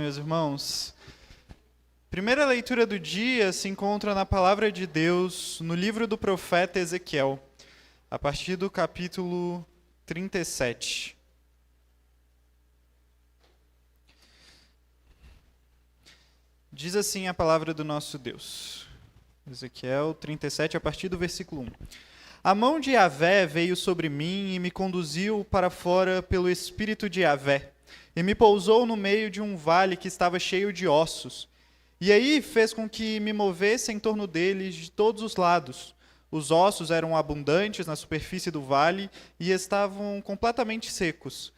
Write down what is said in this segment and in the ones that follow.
Meus irmãos, primeira leitura do dia se encontra na palavra de Deus no livro do profeta Ezequiel, a partir do capítulo 37. Diz assim a palavra do nosso Deus. Ezequiel 37, a partir do versículo 1. A mão de Yahvé veio sobre mim e me conduziu para fora pelo Espírito de Yahvé, e me pousou no meio de um vale que estava cheio de ossos. E aí fez com que me movesse em torno deles de todos os lados. Os ossos eram abundantes na superfície do vale e estavam completamente secos.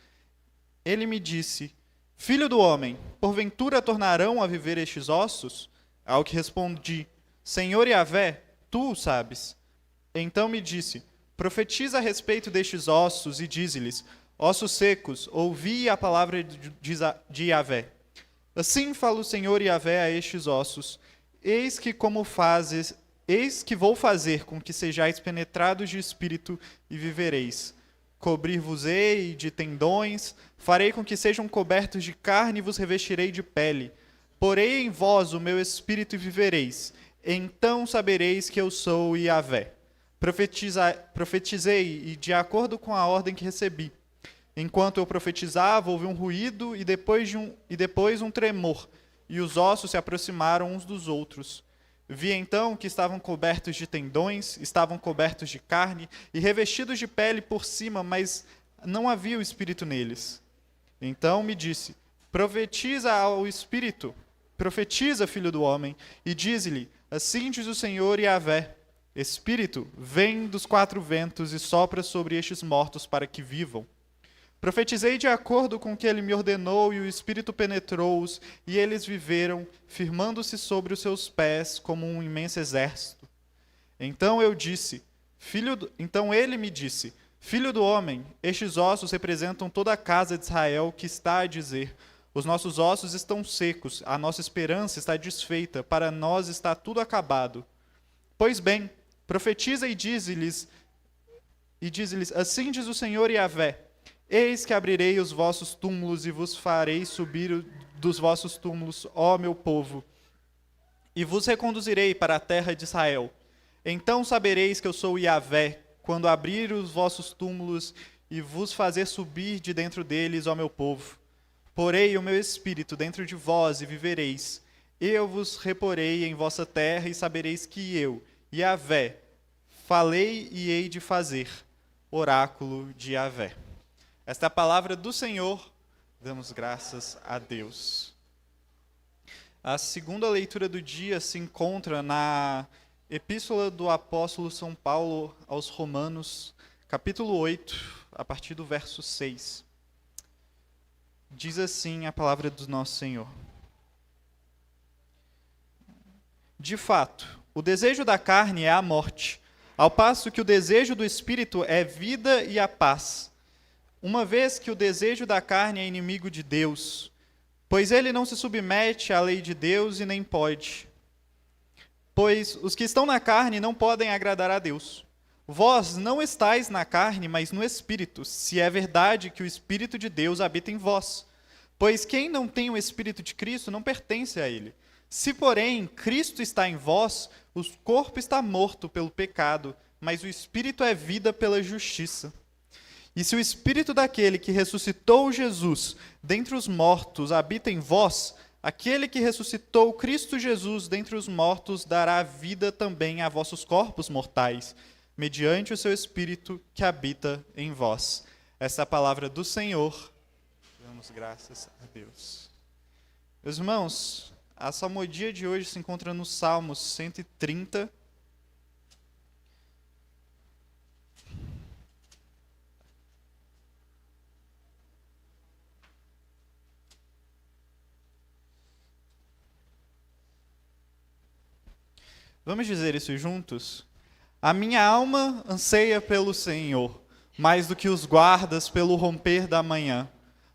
Ele me disse: Filho do homem, porventura tornarão a viver estes ossos? Ao que respondi: Senhor Yahvé, tu o sabes. Então me disse: Profetiza a respeito destes ossos e dize-lhes: Ossos secos, ouvi a palavra de Yahvé. Assim fala o Senhor Yahvé a estes ossos: Eis que vou fazer com que sejais penetrados de espírito e vivereis. Cobrir-vos-ei de tendões, farei com que sejam cobertos de carne e vos revestirei de pele. Porei em vós o meu espírito e vivereis. Então sabereis que eu sou Yahvé. Profetizei, e de acordo com a ordem que recebi. Enquanto eu profetizava, houve um ruído e depois um tremor, e os ossos se aproximaram uns dos outros. Vi então que estavam cobertos de tendões, estavam cobertos de carne e revestidos de pele por cima, mas não havia o espírito neles. Então me disse: Profetiza ao espírito, profetiza, filho do homem, e dize-lhe: Assim diz o Senhor Yahvé: Espírito, vem dos quatro ventos e sopra sobre estes mortos para que vivam. Profetizei de acordo com o que ele me ordenou, e o Espírito penetrou-os, e eles viveram, firmando-se sobre os seus pés como um imenso exército. Então ele me disse: Filho do homem, estes ossos representam toda a casa de Israel, que está a dizer: Os nossos ossos estão secos, a nossa esperança está desfeita, para nós está tudo acabado. Pois bem, profetiza e dize-lhes: Assim diz o Senhor Yahvé: Eis que abrirei os vossos túmulos e vos farei subir dos vossos túmulos, ó meu povo, e vos reconduzirei para a terra de Israel. Então sabereis que eu sou Yahvé, quando abrir os vossos túmulos e vos fazer subir de dentro deles, ó meu povo. Porei o meu espírito dentro de vós e vivereis. Eu vos reporei em vossa terra e sabereis que eu, Yahvé, falei e hei de fazer. Oráculo de Yahvé. Esta é a palavra do Senhor, damos graças a Deus. A segunda leitura do dia se encontra na Epístola do Apóstolo São Paulo aos Romanos, capítulo 8, a partir do verso 6. Diz assim a palavra do nosso Senhor: De fato, o desejo da carne é a morte, ao passo que o desejo do Espírito é vida e a paz. Uma vez que o desejo da carne é inimigo de Deus, pois ele não se submete à lei de Deus e nem pode. Pois os que estão na carne não podem agradar a Deus. Vós não estáis na carne, mas no Espírito, se é verdade que o Espírito de Deus habita em vós. Pois quem não tem o Espírito de Cristo não pertence a ele. Se, porém, Cristo está em vós, o corpo está morto pelo pecado, mas o Espírito é vida pela justiça. E se o Espírito daquele que ressuscitou Jesus dentre os mortos habita em vós, aquele que ressuscitou Cristo Jesus dentre os mortos dará vida também a vossos corpos mortais, mediante o seu Espírito que habita em vós. Essa é a palavra do Senhor. Damos graças a Deus. Meus irmãos, a salmodia de hoje se encontra no Salmos 130. Vamos dizer isso juntos? A minha alma anseia pelo Senhor, mais do que os guardas pelo romper da manhã.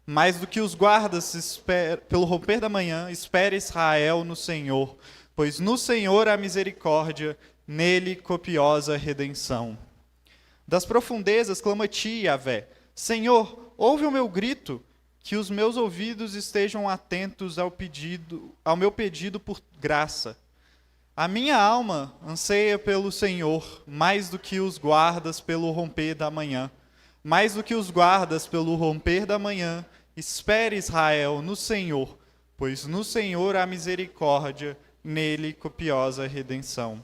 Mais do que os guardas pelo romper da manhã, espera Israel no Senhor, pois no Senhor há misericórdia, nele copiosa redenção. Das profundezas clama a ti, Yahvé: Senhor, ouve o meu grito. que os meus ouvidos estejam atentos ao meu pedido por graça. A minha alma anseia pelo Senhor, mais do que os guardas pelo romper da manhã. Mais do que os guardas pelo romper da manhã, espere Israel no Senhor, pois no Senhor há misericórdia, nele copiosa redenção.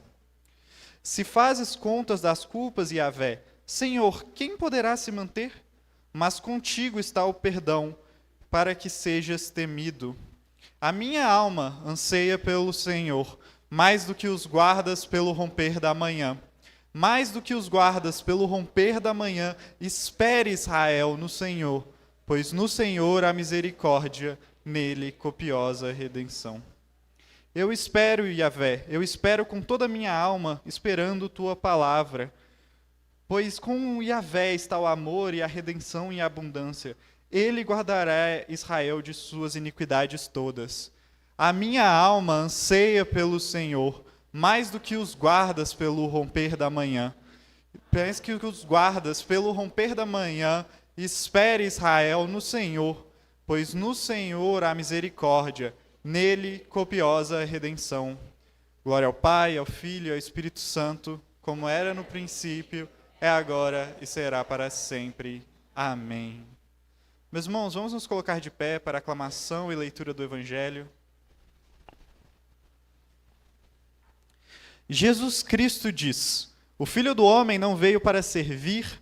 Se fazes contas das culpas, Yahvé, Senhor, quem poderá se manter? Mas contigo está o perdão, para que sejas temido. A minha alma anseia pelo Senhor, mais do que os guardas pelo romper da manhã. Mais do que os guardas pelo romper da manhã, espere Israel no Senhor, pois no Senhor há misericórdia, nele copiosa redenção. Eu espero, Yahvé, eu espero com toda a minha alma, esperando tua palavra. Pois com Yahvé está o amor e a redenção em abundância. Ele guardará Israel de suas iniquidades todas. A minha alma anseia pelo Senhor, mais do que os guardas pelo romper da manhã. Pensa que os guardas pelo romper da manhã, espere Israel no Senhor, pois no Senhor há misericórdia, nele copiosa redenção. Glória ao Pai, ao Filho e ao Espírito Santo, como era no princípio, é agora e será para sempre. Amém. Meus irmãos, vamos nos colocar de pé para a aclamação e leitura do Evangelho. Jesus Cristo diz: o Filho do Homem não veio para servir,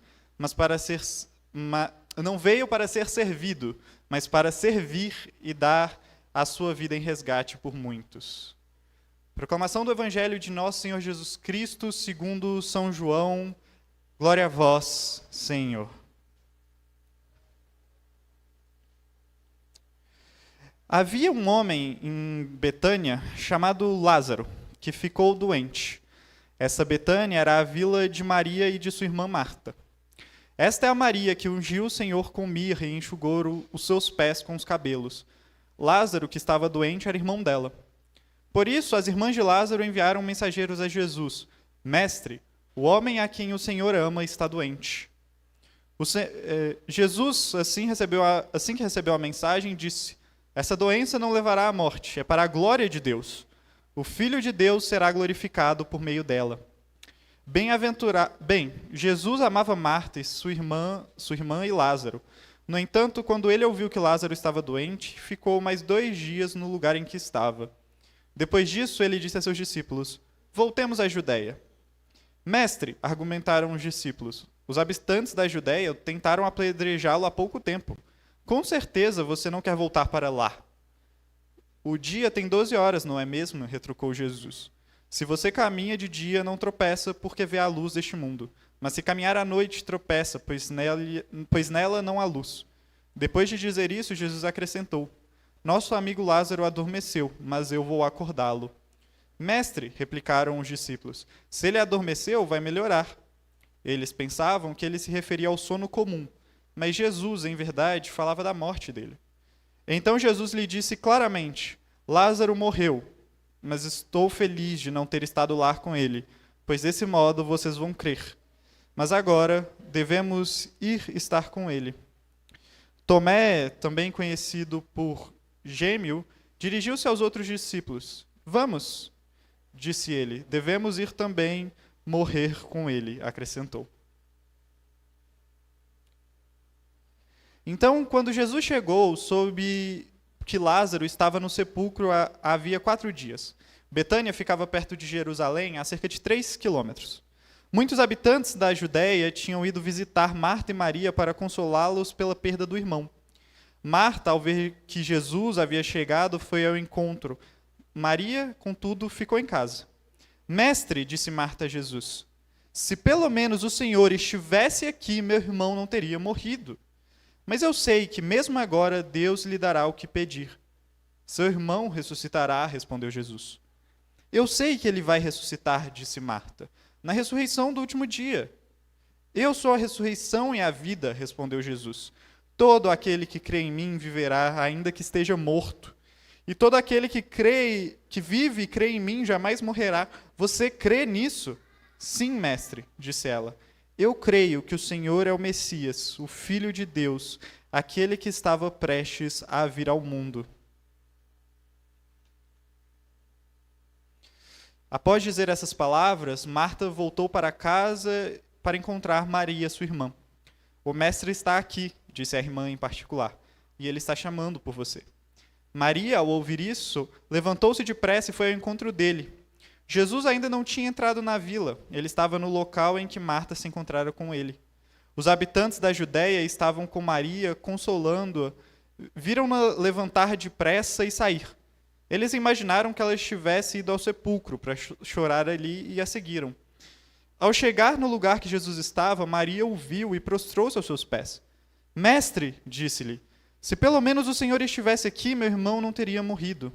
não veio para ser servido, mas para servir e dar a sua vida em resgate por muitos. Proclamação do Evangelho de nosso Senhor Jesus Cristo, segundo São João. Glória a vós, Senhor. Havia um homem em Betânia chamado Lázaro, que ficou doente. Essa Betânia era a vila de Maria e de sua irmã Marta. Esta é a Maria que ungiu o Senhor com mirra e enxugou os seus pés com os cabelos. Lázaro, que estava doente, era irmão dela. Por isso, as irmãs de Lázaro enviaram mensageiros a Jesus: Mestre, o homem a quem o Senhor ama está doente. Jesus, assim que recebeu a mensagem, disse: essa doença não levará à morte, é para a glória de Deus. O Filho de Deus será glorificado por meio dela. Jesus amava Marta e sua irmã e Lázaro. No entanto, quando ele ouviu que Lázaro estava doente, ficou mais 2 dias no lugar em que estava. Depois disso, ele disse a seus discípulos: voltemos à Judéia. Mestre, argumentaram os discípulos, os habitantes da Judéia tentaram apedrejá-lo há pouco tempo. Com certeza você não quer voltar para lá. O dia tem 12 horas, não é mesmo? Retrucou Jesus. Se você caminha de dia, não tropeça, porque vê a luz deste mundo. Mas se caminhar à noite, tropeça, pois nela não há luz. Depois de dizer isso, Jesus acrescentou: nosso amigo Lázaro adormeceu, mas eu vou acordá-lo. Mestre, replicaram os discípulos, se ele adormeceu, vai melhorar. Eles pensavam que ele se referia ao sono comum, mas Jesus, em verdade, falava da morte dele. Então Jesus lhe disse claramente: Lázaro morreu, mas estou feliz de não ter estado lá com ele, pois desse modo vocês vão crer. Mas agora devemos ir estar com ele. Tomé, também conhecido por Gêmeo, dirigiu-se aos outros discípulos. Vamos, disse ele, devemos ir também morrer com ele, acrescentou. Então, quando Jesus chegou, soube que Lázaro estava no sepulcro havia 4 dias. Betânia ficava perto de Jerusalém, a cerca de 3 quilômetros. Muitos habitantes da Judéia tinham ido visitar Marta e Maria para consolá-los pela perda do irmão. Marta, ao ver que Jesus havia chegado, foi ao encontro. Maria, contudo, ficou em casa. Mestre, disse Marta a Jesus, se pelo menos o Senhor estivesse aqui, meu irmão não teria morrido. Mas eu sei que mesmo agora Deus lhe dará o que pedir. Seu irmão ressuscitará, respondeu Jesus. Eu sei que ele vai ressuscitar, disse Marta, na ressurreição do último dia. Eu sou a ressurreição e a vida, respondeu Jesus. Todo aquele que crê em mim viverá, ainda que esteja morto. E todo aquele que vive e crê em mim jamais morrerá. Você crê nisso? Sim, mestre, disse ela. Eu creio que o Senhor é o Messias, o Filho de Deus, aquele que estava prestes a vir ao mundo. Após dizer essas palavras, Marta voltou para casa para encontrar Maria, sua irmã. O mestre está aqui, disse a irmã em particular, e ele está chamando por você. Maria, ao ouvir isso, levantou-se depressa e foi ao encontro dele. Jesus ainda não tinha entrado na vila, ele estava no local em que Marta se encontrara com ele. Os habitantes da Judéia estavam com Maria, consolando-a, viram-na levantar depressa e sair. Eles imaginaram que ela estivesse ido ao sepulcro para chorar ali e a seguiram. Ao chegar no lugar que Jesus estava, Maria o viu e prostrou-se aos seus pés. Mestre, disse-lhe, se pelo menos o Senhor estivesse aqui, meu irmão não teria morrido.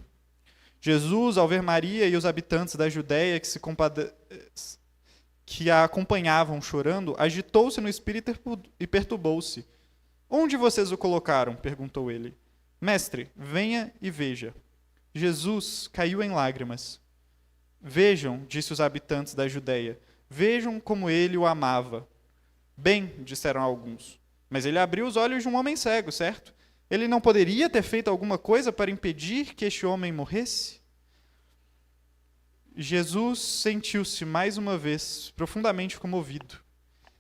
Jesus, ao ver Maria e os habitantes da Judéia que a acompanhavam chorando, agitou-se no espírito e perturbou-se. Onde vocês o colocaram? Perguntou ele. Mestre, venha e veja. Jesus caiu em lágrimas. Vejam, disse os habitantes da Judéia, vejam como ele o amava. Bem, disseram alguns, mas ele abriu os olhos de um homem cego, certo? Ele não poderia ter feito alguma coisa para impedir que este homem morresse? Jesus sentiu-se mais uma vez profundamente comovido.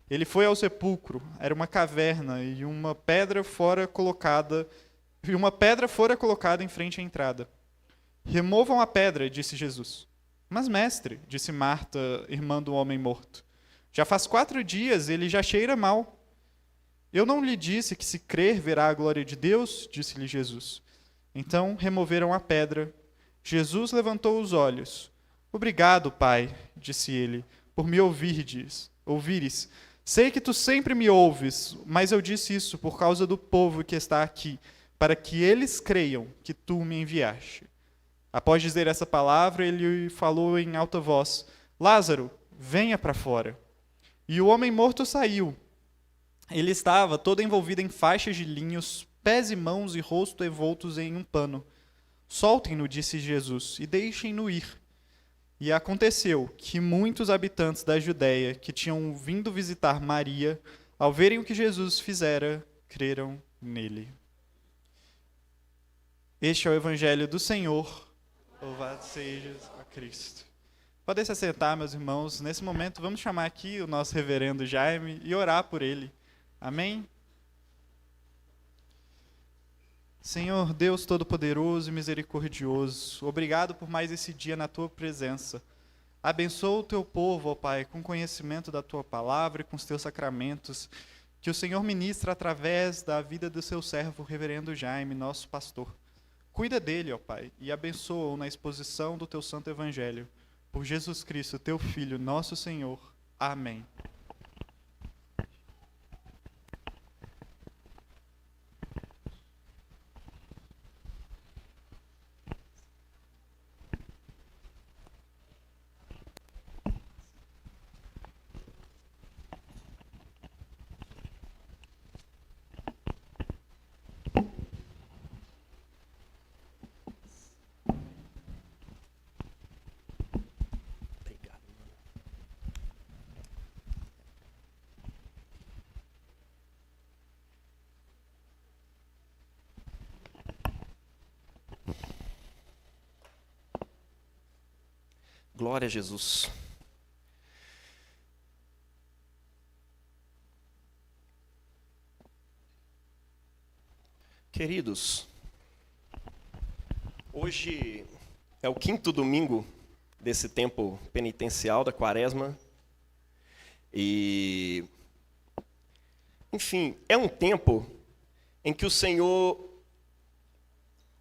Ele foi ao sepulcro, era uma caverna e uma pedra fora colocada em frente à entrada. Removam a pedra, disse Jesus. Mas, mestre, disse Marta, irmã do homem morto, já faz 4 dias, ele já cheira mal. Eu não lhe disse que se crer verá a glória de Deus? Disse-lhe Jesus. Então removeram a pedra. Jesus levantou os olhos. Obrigado, Pai, disse ele, por me ouvires. Sei que tu sempre me ouves, mas eu disse isso por causa do povo que está aqui, para que eles creiam que tu me enviaste. Após dizer essa palavra, ele falou em alta voz, Lázaro, venha para fora. E o homem morto saiu. Ele estava todo envolvido em faixas de linhos, pés e mãos e rosto envoltos em um pano. Soltem-no, disse Jesus, e deixem-no ir. E aconteceu que muitos habitantes da Judéia, que tinham vindo visitar Maria, ao verem o que Jesus fizera, creram nele. Este é o Evangelho do Senhor. Louvado sejas a Cristo. Podem se assentar, meus irmãos. Nesse momento, vamos chamar aqui o nosso reverendo Jaime e orar por ele. Amém? Senhor, Deus Todo-Poderoso e Misericordioso, obrigado por mais esse dia na Tua presença. Abençoa o Teu povo, ó Pai, com conhecimento da Tua palavra e com os Teus sacramentos, que o Senhor ministra através da vida do Seu servo, o reverendo Jaime, nosso pastor. Cuida dele, ó Pai, e abençoa-o na exposição do Teu Santo Evangelho. Por Jesus Cristo, Teu Filho, nosso Senhor. Amém. Glória a Jesus. Queridos, hoje é o 5º domingo desse tempo penitencial da Quaresma e, enfim, é um tempo em que o Senhor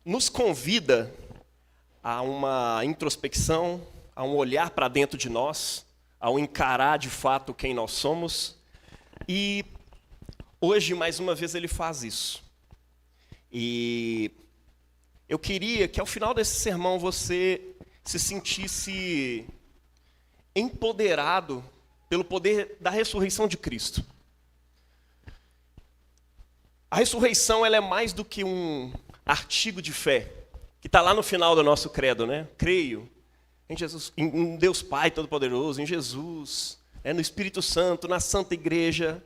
nos convida a uma introspecção, a um olhar para dentro de nós, ao encarar de fato quem nós somos. E hoje, mais uma vez, ele faz isso. E eu queria que ao final desse sermão você se sentisse empoderado pelo poder da ressurreição de Cristo. A ressurreição ela é mais do que um artigo de fé, que está lá no final do nosso credo, né? Creio em Jesus, em Deus Pai Todo-Poderoso, em Jesus, no Espírito Santo, na Santa Igreja.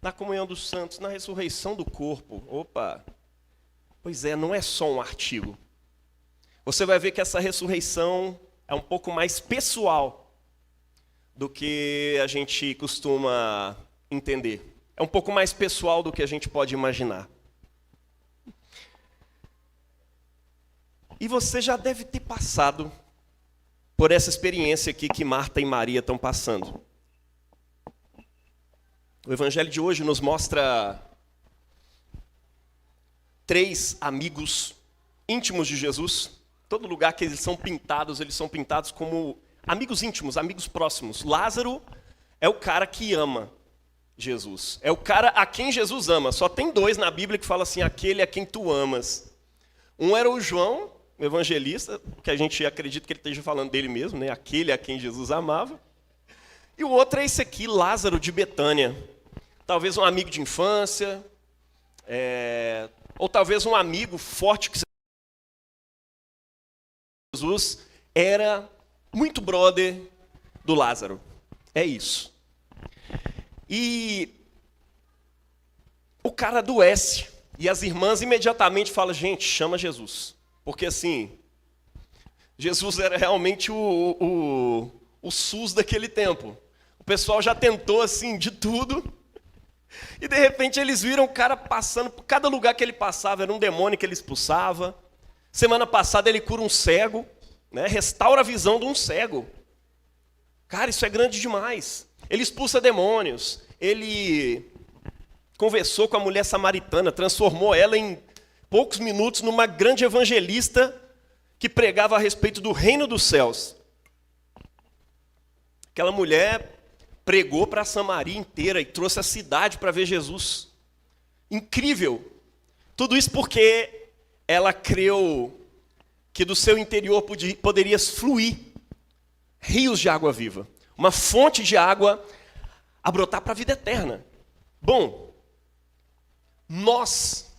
na comunhão dos santos, na ressurreição do corpo. Opa! Pois é, não é só um artigo. Você vai ver que essa ressurreição é um pouco mais pessoal do que a gente costuma entender. É um pouco mais pessoal do que a gente pode imaginar. E você já deve ter passado por essa experiência aqui que Marta e Maria estão passando. O evangelho de hoje nos mostra 3 amigos íntimos de Jesus. Todo lugar que eles são pintados como amigos íntimos, amigos próximos. Lázaro é o cara que ama Jesus. É o cara a quem Jesus ama. Só tem 2 na Bíblia que falam assim, aquele a quem tu amas. Um era o João, o evangelista, que a gente acredita que ele esteja falando dele mesmo, né? Aquele a quem Jesus amava. E o outro é esse aqui, Lázaro de Betânia. Talvez um amigo de infância, ou talvez um amigo forte que Jesus era muito brother do Lázaro. É isso. E o cara adoece. E as irmãs imediatamente falam, gente, chama Jesus. Porque assim, Jesus era realmente o SUS daquele tempo. O pessoal já tentou assim de tudo. E de repente eles viram o cara passando, por cada lugar que ele passava, era um demônio que ele expulsava. Semana passada ele cura um cego, né? Restaura a visão de um cego. Cara, isso é grande demais. Ele expulsa demônios, ele conversou com a mulher samaritana, transformou ela em poucos minutos numa grande evangelista que pregava a respeito do reino dos céus. Aquela mulher pregou para a Samaria inteira e trouxe a cidade para ver Jesus. Incrível. Tudo isso porque ela creu que do seu interior poderia fluir rios de água viva. Uma fonte de água a brotar para a vida eterna. Bom, nós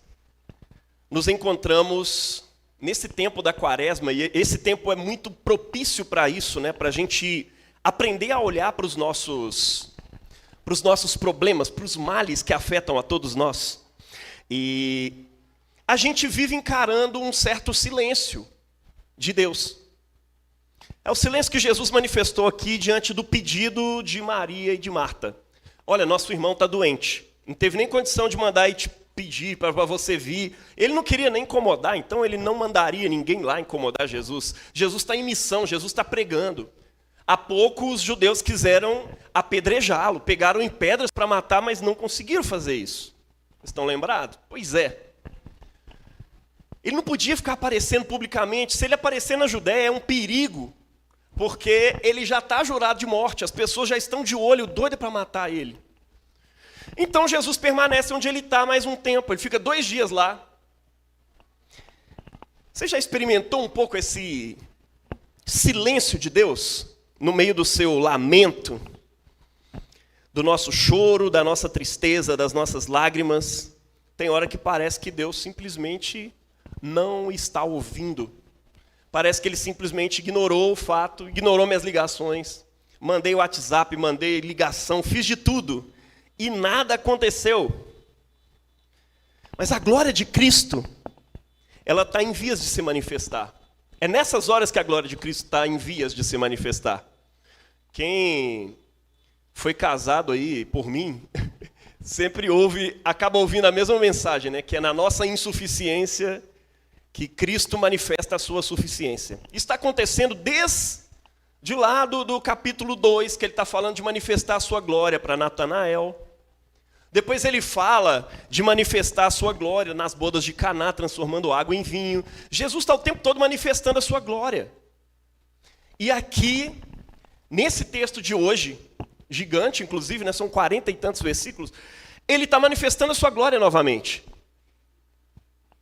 nos encontramos nesse tempo da quaresma, e esse tempo é muito propício para isso, né? Para a gente aprender a olhar para os nossos problemas, para os males que afetam a todos nós. E a gente vive encarando um certo silêncio de Deus. É o silêncio que Jesus manifestou aqui diante do pedido de Maria e de Marta. Olha, nosso irmão está doente. Não teve nem condição de mandar e te pedir para você vir. Ele não queria nem incomodar, então ele não mandaria ninguém lá incomodar Jesus. Jesus está em missão, Jesus está pregando. Há pouco os judeus quiseram apedrejá-lo, pegaram em pedras para matar, mas não conseguiram fazer isso. Estão lembrados? Pois é. Ele não podia ficar aparecendo publicamente. Se ele aparecer na Judéia é um perigo, porque ele já está jurado de morte, as pessoas já estão de olho, doidas para matar ele. Então Jesus permanece onde ele está mais um tempo, ele fica 2 dias lá. Você já experimentou um pouco esse silêncio de Deus? No meio do seu lamento, do nosso choro, da nossa tristeza, das nossas lágrimas, tem hora que parece que Deus simplesmente não está ouvindo. Parece que ele simplesmente ignorou o fato, ignorou minhas ligações. Mandei o WhatsApp, mandei ligação, fiz de tudo. E nada aconteceu. Mas a glória de Cristo, ela está em vias de se manifestar. É nessas horas que a glória de Cristo está em vias de se manifestar. Quem foi casado aí por mim, sempre acaba ouvindo a mesma mensagem, né? Que é na nossa insuficiência que Cristo manifesta a sua suficiência. Isso está acontecendo desde lá do capítulo 2, que ele está falando de manifestar a sua glória para Natanael. Depois ele fala de manifestar a sua glória nas bodas de Caná, transformando água em vinho. Jesus está o tempo todo manifestando a sua glória. E aqui, nesse texto de hoje, gigante inclusive, né, são 40 e tantos versículos, ele está manifestando a sua glória novamente.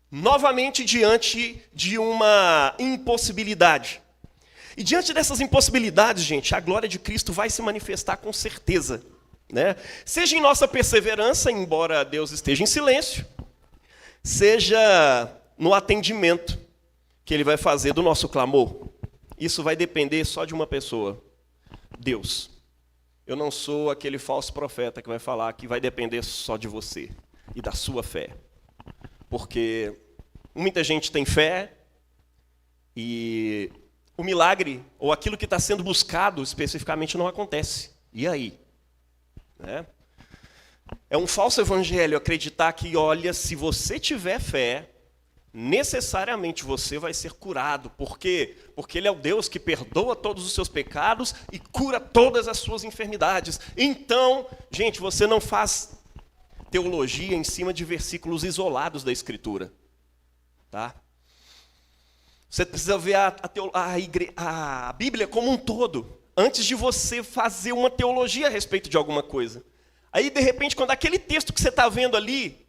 Novamente diante de uma impossibilidade. E diante dessas impossibilidades, gente, a glória de Cristo vai se manifestar com certeza. Né? Seja em nossa perseverança, embora Deus esteja em silêncio, seja no atendimento que Ele vai fazer do nosso clamor. Isso vai depender só de uma pessoa, Deus. eu não sou aquele falso profeta que vai falar que vai depender só de você e da sua fé. Porque muita gente tem fé e o milagre, ou aquilo que está sendo buscado especificamente, não acontece. E aí? Né? É um falso evangelho acreditar que, olha, se você tiver fé, necessariamente você vai ser curado. Por quê? Porque Ele é o Deus que perdoa todos os seus pecados e cura todas as suas enfermidades. Então, gente, você não faz teologia em cima de versículos isolados da Escritura. Tá? Você precisa ver a Bíblia como um todo, antes de você fazer uma teologia a respeito de alguma coisa. Aí, de repente, quando aquele texto que você está vendo ali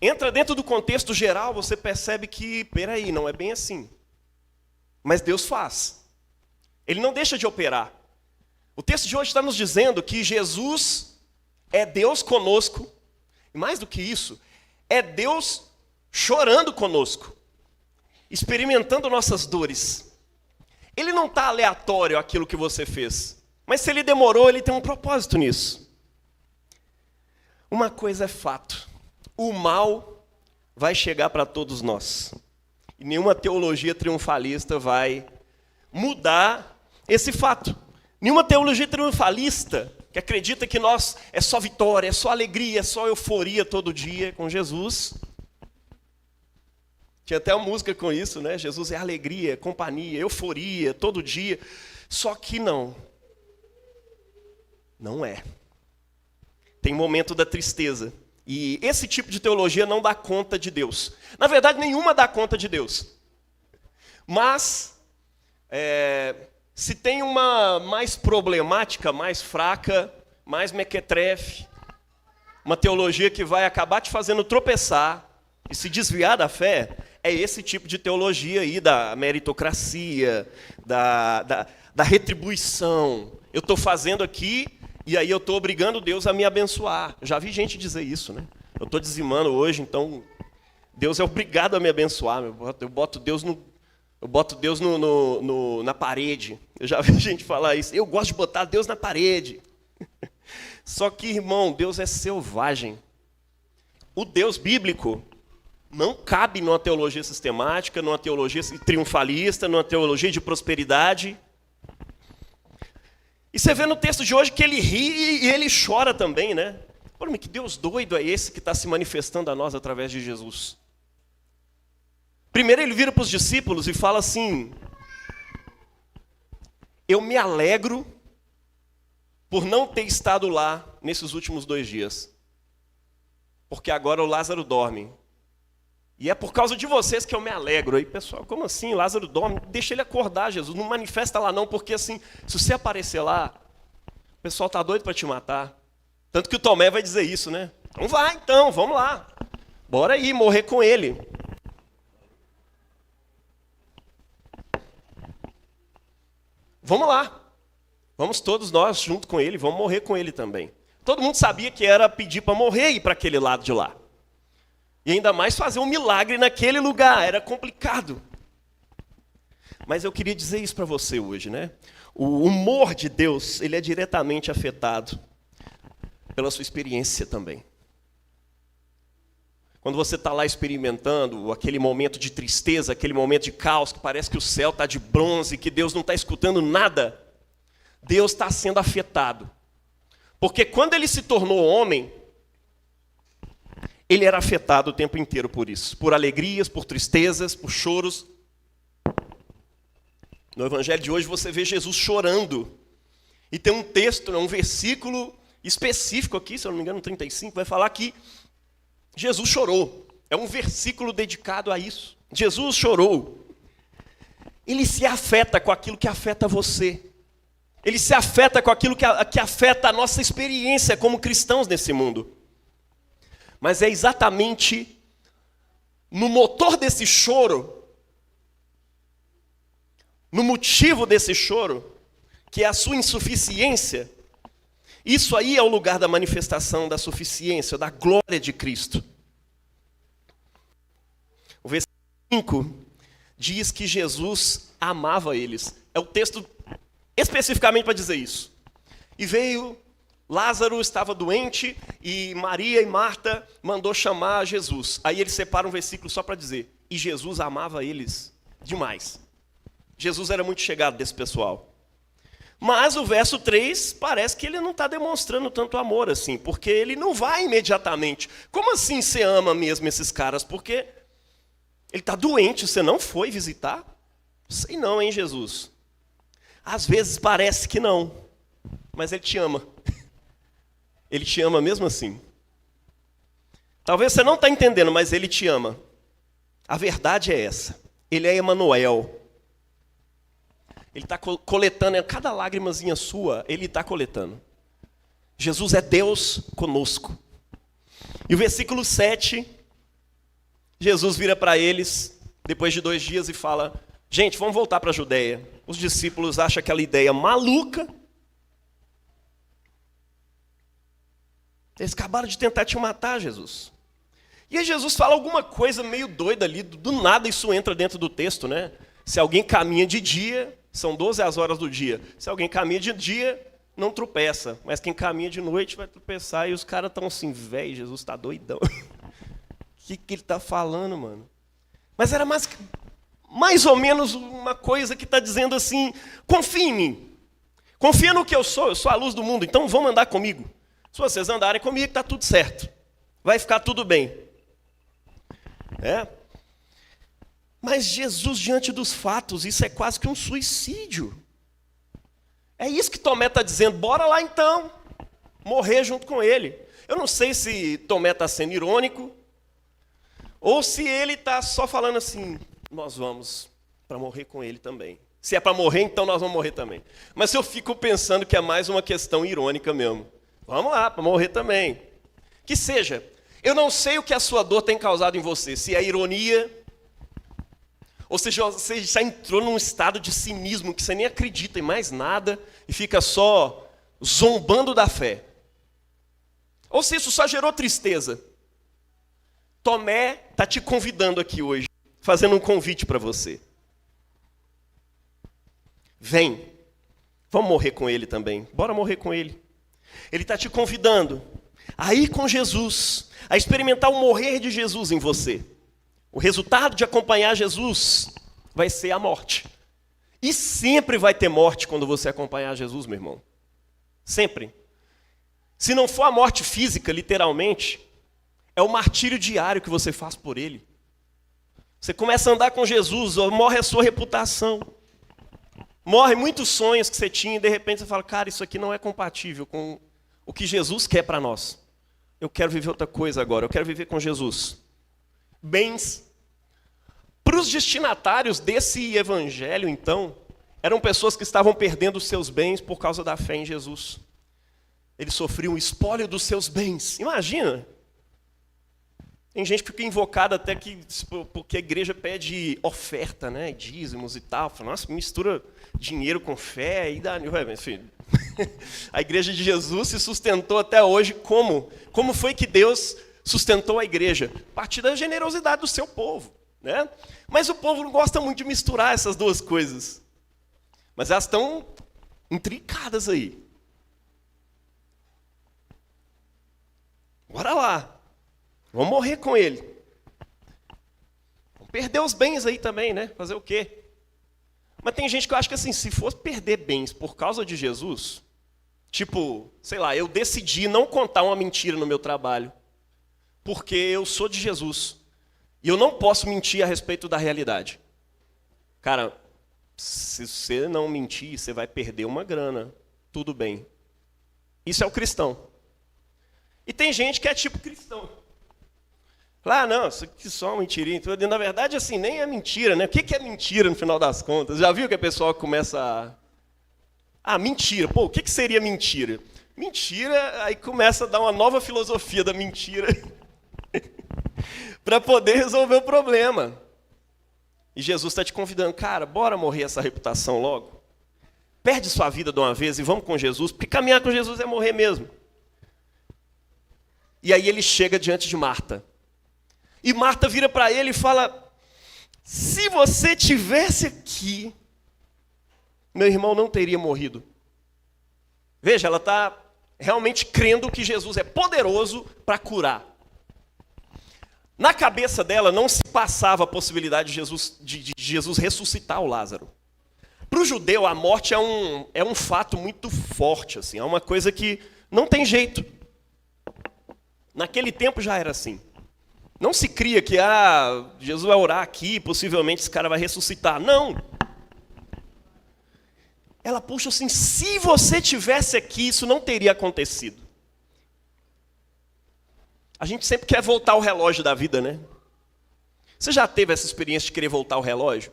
entra dentro do contexto geral, você percebe que, peraí, não é bem assim. Mas Deus faz. Ele não deixa de operar. O texto de hoje está nos dizendo que Jesus é Deus conosco. E mais do que isso, é Deus chorando conosco, experimentando nossas dores. Ele não está aleatório aquilo que você fez. Mas se ele demorou, ele tem um propósito nisso. Uma coisa é fato. O mal vai chegar para todos nós. E nenhuma teologia triunfalista vai mudar esse fato. Nenhuma teologia triunfalista que acredita que nós é só vitória, é só alegria, é só euforia todo dia com Jesus. Tinha até uma música com isso, né? Jesus é alegria, companhia, euforia, todo dia. Só que não. Não é. Tem momento da tristeza. E esse tipo de teologia não dá conta de Deus. Na verdade, nenhuma dá conta de Deus. Mas, se tem uma mais problemática, mais fraca, mais mequetrefe, uma teologia que vai acabar te fazendo tropeçar e se desviar da fé, é esse tipo de teologia aí da meritocracia, da retribuição. Eu estou fazendo aqui e aí eu estou obrigando Deus a me abençoar. Eu já vi gente dizer isso, né? Eu estou dizimando hoje, então Deus é obrigado a me abençoar. Eu boto Deus na parede. Eu já vi gente falar isso. Eu gosto de botar Deus na parede. Só que, irmão, Deus é selvagem. O Deus bíblico não cabe numa teologia sistemática, numa teologia triunfalista, numa teologia de prosperidade. E você vê no texto de hoje que ele ri e ele chora também, né? Olha, mas que Deus doido é esse que está se manifestando a nós através de Jesus? Primeiro ele vira para os discípulos e fala assim: eu me alegro por não ter estado lá nesses últimos 2 dias. Porque agora o Lázaro dorme. E é por causa de vocês que eu me alegro. Aí, pessoal, como assim? Lázaro dorme? Deixa ele acordar, Jesus. Não manifesta lá não, porque assim, se você aparecer lá, o pessoal está doido para te matar. Tanto que o Tomé vai dizer isso, né? Então vai, então, vamos lá. Bora aí, morrer com ele. Vamos lá. Vamos todos nós junto com ele, vamos morrer com ele também. Todo mundo sabia que era pedir para morrer e ir para aquele lado de lá. E ainda mais fazer um milagre naquele lugar, era complicado. Mas eu queria dizer isso para você hoje, né? O humor de Deus, ele é diretamente afetado pela sua experiência também. Quando você está lá experimentando aquele momento de tristeza, aquele momento de caos, que parece que o céu está de bronze, que Deus não está escutando nada, Deus está sendo afetado. Porque quando ele se tornou homem, ele era afetado o tempo inteiro por isso. Por alegrias, por tristezas, por choros. No evangelho de hoje você vê Jesus chorando. E tem um texto, um versículo específico aqui, se eu não me engano, no 35, vai falar que Jesus chorou. É um versículo dedicado a isso. Jesus chorou. Ele se afeta com aquilo que afeta você. Ele se afeta com aquilo que afeta a nossa experiência como cristãos nesse mundo. Mas é exatamente no motor desse choro, no motivo desse choro, que é a sua insuficiência. Isso aí é o lugar da manifestação da suficiência, da glória de Cristo. O versículo 5 diz que Jesus amava eles. É o texto especificamente para dizer isso. e veio, Lázaro estava doente, e Maria e Marta mandou chamar Jesus. Aí ele separa um versículo só para dizer, e Jesus amava eles demais. Jesus era muito chegado desse pessoal. Mas o verso 3 parece que ele não está demonstrando tanto amor assim, porque ele não vai imediatamente. Como assim você ama mesmo esses caras? Porque ele está doente, você não foi visitar? Sei não, hein, Jesus? Às vezes parece que não, mas ele te ama. Ele te ama mesmo assim. Talvez você não está entendendo, mas ele te ama. A verdade é essa. Ele é Emanuel. Ele está coletando, cada lágrimazinha sua, ele está coletando. Jesus é Deus conosco. E o versículo 7, Jesus vira para eles, depois de 2 dias, e fala, gente, vamos voltar para a Judeia. Os discípulos acham aquela ideia maluca. Eles acabaram de tentar te matar, Jesus. E aí Jesus fala alguma coisa meio doida ali, do nada isso entra dentro do texto, né? Se alguém caminha de dia, são 12 as horas do dia. Se alguém caminha de dia, não tropeça. Mas quem caminha de noite vai tropeçar. E os caras estão assim, velho, Jesus está doidão. O que ele está falando, mano? Mas era mais ou menos uma coisa que está dizendo assim, confia em mim. Confia no que eu sou a luz do mundo, então vamos andar comigo. Se vocês andarem comigo, está tudo certo. Vai ficar tudo bem. Mas Jesus, diante dos fatos, isso é quase que um suicídio. É isso que Tomé está dizendo, bora lá então, morrer junto com ele. Eu não sei se Tomé está sendo irônico, ou se ele está só falando assim, nós vamos para morrer com ele também. Se é para morrer, então nós vamos morrer também. Mas eu fico pensando que é mais uma questão irônica mesmo. Vamos lá, para morrer também. Que seja, eu não sei o que a sua dor tem causado em você, se é ironia, ou seja, você já entrou num estado de cinismo que você nem acredita em mais nada e fica só zombando da fé. Ou se isso só gerou tristeza. Tomé está te convidando aqui hoje, fazendo um convite para você. Vem, vamos morrer com ele também, bora morrer com ele. Ele está te convidando a ir com Jesus, a experimentar o morrer de Jesus em você. O resultado de acompanhar Jesus vai ser a morte. E sempre vai ter morte quando você acompanhar Jesus, meu irmão. Sempre. Se não for a morte física, literalmente, é o martírio diário que você faz por ele. Você começa a andar com Jesus, morre a sua reputação. Morre muitos sonhos que você tinha e de repente você fala, cara, isso aqui não é compatível com o que Jesus quer para nós. Eu quero viver outra coisa agora, eu quero viver com Jesus. Bens. Para os destinatários desse evangelho, então, eram pessoas que estavam perdendo os seus bens por causa da fé em Jesus. Eles sofriam o espólio dos seus bens. Imagina. Tem gente que fica invocada até porque a igreja pede oferta, né, dízimos e tal. Fala, nossa, mistura dinheiro com fé e dá... Enfim, a igreja de Jesus se sustentou até hoje como? Como foi que Deus sustentou a igreja? A partir da generosidade do seu povo, né? Mas o povo não gosta muito de misturar essas duas coisas. Mas elas estão intrincadas aí. Bora lá. Vamos morrer com ele. Vamos perder os bens aí também, né? Fazer o quê? Mas tem gente que eu acho que assim, se fosse perder bens por causa de Jesus, tipo, sei lá, eu decidi não contar uma mentira no meu trabalho, porque eu sou de Jesus. E eu não posso mentir a respeito da realidade. Cara, se você não mentir, você vai perder uma grana. Tudo bem. Isso é o cristão. E tem gente que é tipo cristão. Fala, não, isso aqui é só uma mentirinha. Na verdade, assim, nem é mentira, né? O que é mentira no final das contas? Já viu que a pessoa começa a... mentira. Pô, o que seria mentira? Mentira, aí começa a dar uma nova filosofia da mentira para poder resolver o problema. E Jesus está te convidando, cara, bora morrer essa reputação logo. Perde sua vida de uma vez e vamos com Jesus, porque caminhar com Jesus é morrer mesmo. E aí ele chega diante de Marta. E Marta vira para ele e fala, se você tivesse aqui, meu irmão não teria morrido. Veja, ela está realmente crendo que Jesus é poderoso para curar. Na cabeça dela não se passava a possibilidade de Jesus ressuscitar o Lázaro. Para o judeu, a morte é um fato muito forte, assim, é uma coisa que não tem jeito. Naquele tempo já era assim. Não se cria que Jesus vai orar aqui, possivelmente esse cara vai ressuscitar. Não. Ela puxa assim, se você tivesse aqui, isso não teria acontecido. A gente sempre quer voltar o relógio da vida, né? Você já teve essa experiência de querer voltar o relógio?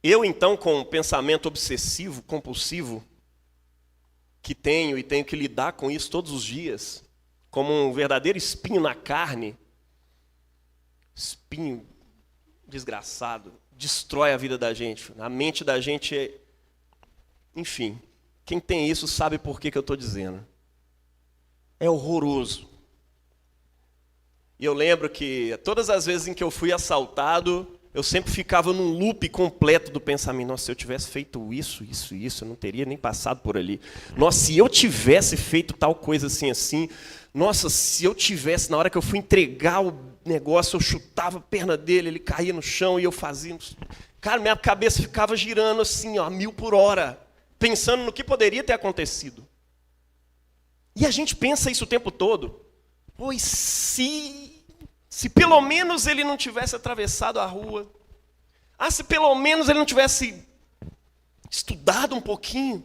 Eu, então, com um pensamento obsessivo, compulsivo, que tenho e tenho que lidar com isso todos os dias, como um verdadeiro espinho na carne, espinho desgraçado, destrói a vida da gente, a mente da gente é... Enfim, quem tem isso sabe por que eu estou dizendo. É horroroso. E eu lembro que todas as vezes em que eu fui assaltado, eu sempre ficava num loop completo do pensamento. Nossa, se eu tivesse feito isso, eu não teria nem passado por ali. Nossa, se eu tivesse feito tal coisa assim. Nossa, se eu tivesse, na hora que eu fui entregar o negócio, eu chutava a perna dele, ele caía no chão e eu fazia... Cara, minha cabeça ficava girando assim, ó, 1000 por hora, pensando no que poderia ter acontecido. E a gente pensa isso o tempo todo. Pois se pelo menos ele não tivesse atravessado a rua, se pelo menos ele não tivesse estudado um pouquinho,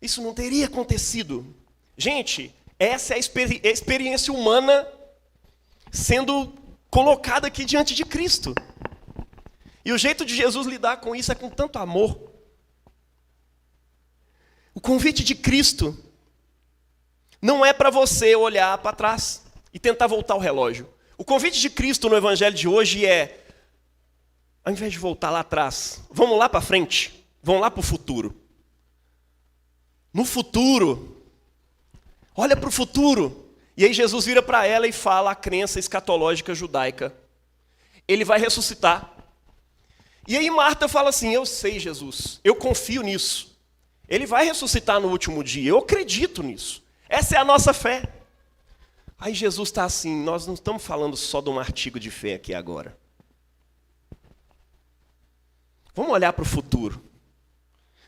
isso não teria acontecido. Gente, essa é a experiência humana sendo colocada aqui diante de Cristo. E o jeito de Jesus lidar com isso é com tanto amor. O convite de Cristo não é para você olhar para trás e tentar voltar o relógio. O convite de Cristo no Evangelho de hoje é, ao invés de voltar lá atrás, vamos lá para frente, vamos lá para o futuro. No futuro, olha para o futuro. E aí Jesus vira para ela e fala a crença escatológica judaica. Ele vai ressuscitar. E aí Marta fala assim, eu sei, Jesus, eu confio nisso. Ele vai ressuscitar no último dia, eu acredito nisso. Essa é a nossa fé. Aí Jesus está assim, nós não estamos falando só de um artigo de fé aqui agora. Vamos olhar para o futuro.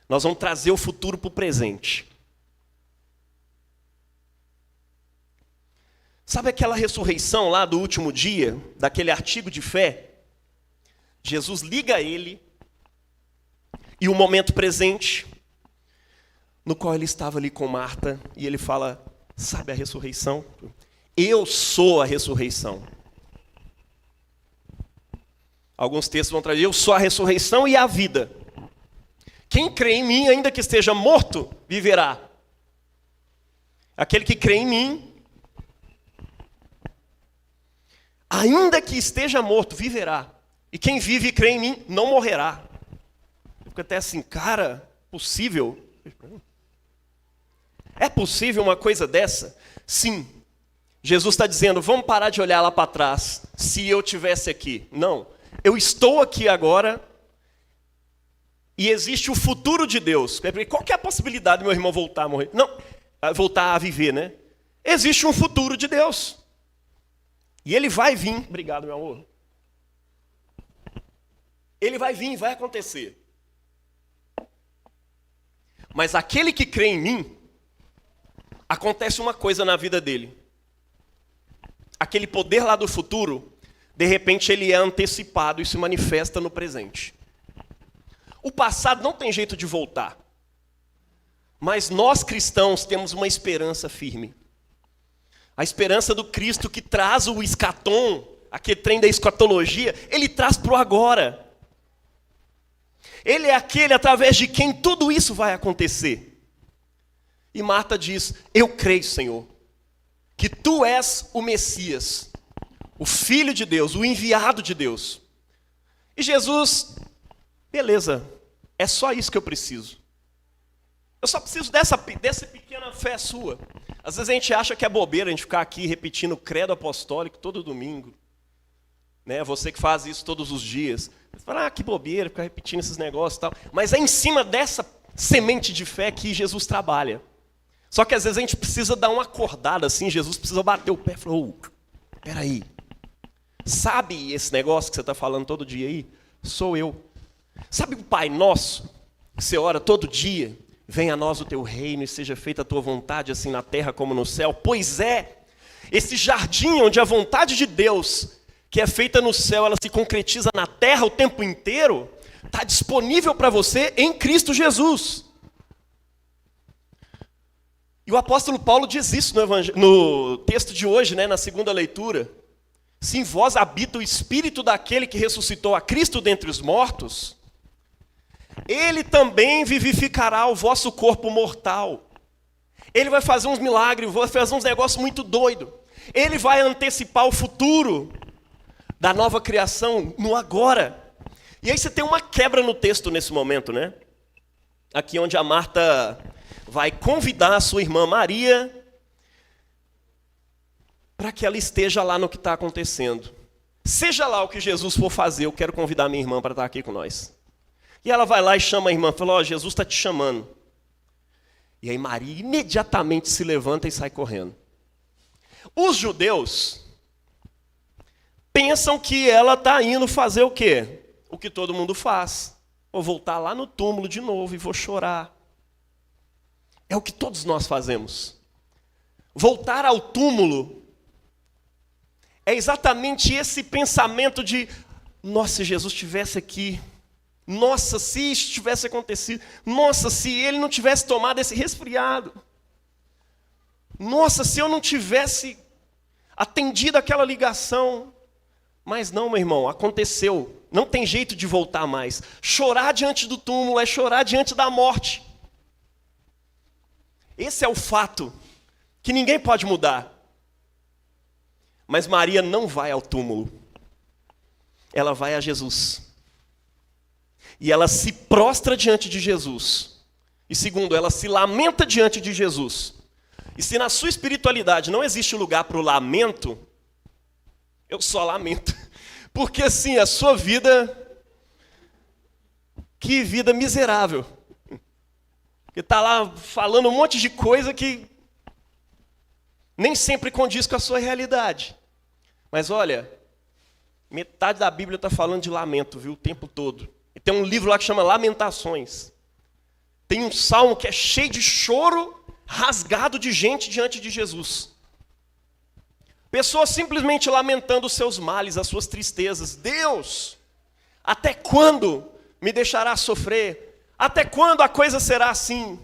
Nós vamos trazer o futuro para o presente. Sabe aquela ressurreição lá do último dia, daquele artigo de fé? Jesus liga a ele, e o momento presente, no qual ele estava ali com Marta, e ele fala, sabe a ressurreição? Eu sou a ressurreição. Alguns textos vão trazer, eu sou a ressurreição e a vida. Quem crê em mim, ainda que esteja morto, viverá. Aquele que crê em mim, ainda que esteja morto, viverá. E quem vive e crê em mim, não morrerá. Eu fico até assim, cara, possível? É possível uma coisa dessa? Sim. Jesus está dizendo, vamos parar de olhar lá para trás, se eu tivesse aqui. Não, eu estou aqui agora, e existe o futuro de Deus. Qual que é a possibilidade do meu irmão voltar a morrer? Não, voltar a viver, né? Existe um futuro de Deus. E ele vai vir, obrigado, meu amor. Ele vai vir, vai acontecer. Mas aquele que crê em mim, acontece uma coisa na vida dele. Aquele poder lá do futuro, de repente ele é antecipado e se manifesta no presente. O passado não tem jeito de voltar. Mas nós cristãos temos uma esperança firme. A esperança do Cristo que traz o escatom, aquele trem da escatologia, ele traz para o agora. Ele é aquele através de quem tudo isso vai acontecer. E Marta diz, eu creio, Senhor, que Tu és o Messias, o Filho de Deus, o enviado de Deus. E Jesus, beleza, é só isso que eu preciso. Eu só preciso dessa pequena fé sua. Às vezes a gente acha que é bobeira a gente ficar aqui repetindo o credo apostólico todo domingo. Né? Você que faz isso todos os dias. Você fala, que bobeira, ficar repetindo esses negócios e tal. Mas é em cima dessa semente de fé que Jesus trabalha. Só que às vezes a gente precisa dar uma acordada assim, Jesus precisa bater o pé e falar, peraí, sabe esse negócio que você está falando todo dia aí? Sou eu. Sabe o Pai Nosso, que você ora todo dia? Venha a nós o teu reino e seja feita a tua vontade, assim na terra como no céu. Pois é, esse jardim onde a vontade de Deus, que é feita no céu, ela se concretiza na terra o tempo inteiro, está disponível para você em Cristo Jesus. E o apóstolo Paulo diz isso no texto de hoje, né, na segunda leitura. Se em vós habita o Espírito daquele que ressuscitou a Cristo dentre os mortos, Ele também vivificará o vosso corpo mortal. Ele vai fazer uns milagres, vai fazer uns negócios muito doidos. Ele vai antecipar o futuro da nova criação no agora. E aí você tem uma quebra no texto nesse momento, né? Aqui onde a Marta vai convidar a sua irmã Maria para que ela esteja lá no que está acontecendo. Seja lá o que Jesus for fazer, eu quero convidar minha irmã para estar aqui com nós. E ela vai lá e chama a irmã, fala, Jesus está te chamando. E aí Maria imediatamente se levanta e sai correndo. Os judeus pensam que ela está indo fazer o quê? O que todo mundo faz. Vou voltar lá no túmulo de novo e vou chorar. É o que todos nós fazemos. Voltar ao túmulo é exatamente esse pensamento de, nossa, se Jesus estivesse aqui, nossa, se isso tivesse acontecido, nossa, se ele não tivesse tomado esse resfriado, nossa, se eu não tivesse atendido aquela ligação. Mas não, meu irmão, aconteceu, não tem jeito de voltar mais. Chorar diante do túmulo é chorar diante da morte. Esse é o fato que ninguém pode mudar. Mas Maria não vai ao túmulo. Ela vai a Jesus. E ela se prostra diante de Jesus. E segundo, ela se lamenta diante de Jesus. E se na sua espiritualidade não existe lugar para o lamento, eu só lamento. Porque assim, a sua vida, que vida miserável. Porque está lá falando um monte de coisa que nem sempre condiz com a sua realidade. Mas olha, metade da Bíblia está falando de lamento, viu, o tempo todo. E tem um livro lá que chama Lamentações. Tem um salmo que é cheio de choro, rasgado de gente diante de Jesus. Pessoas simplesmente lamentando os seus males, as suas tristezas. Deus, até quando me deixará sofrer? Até quando a coisa será assim?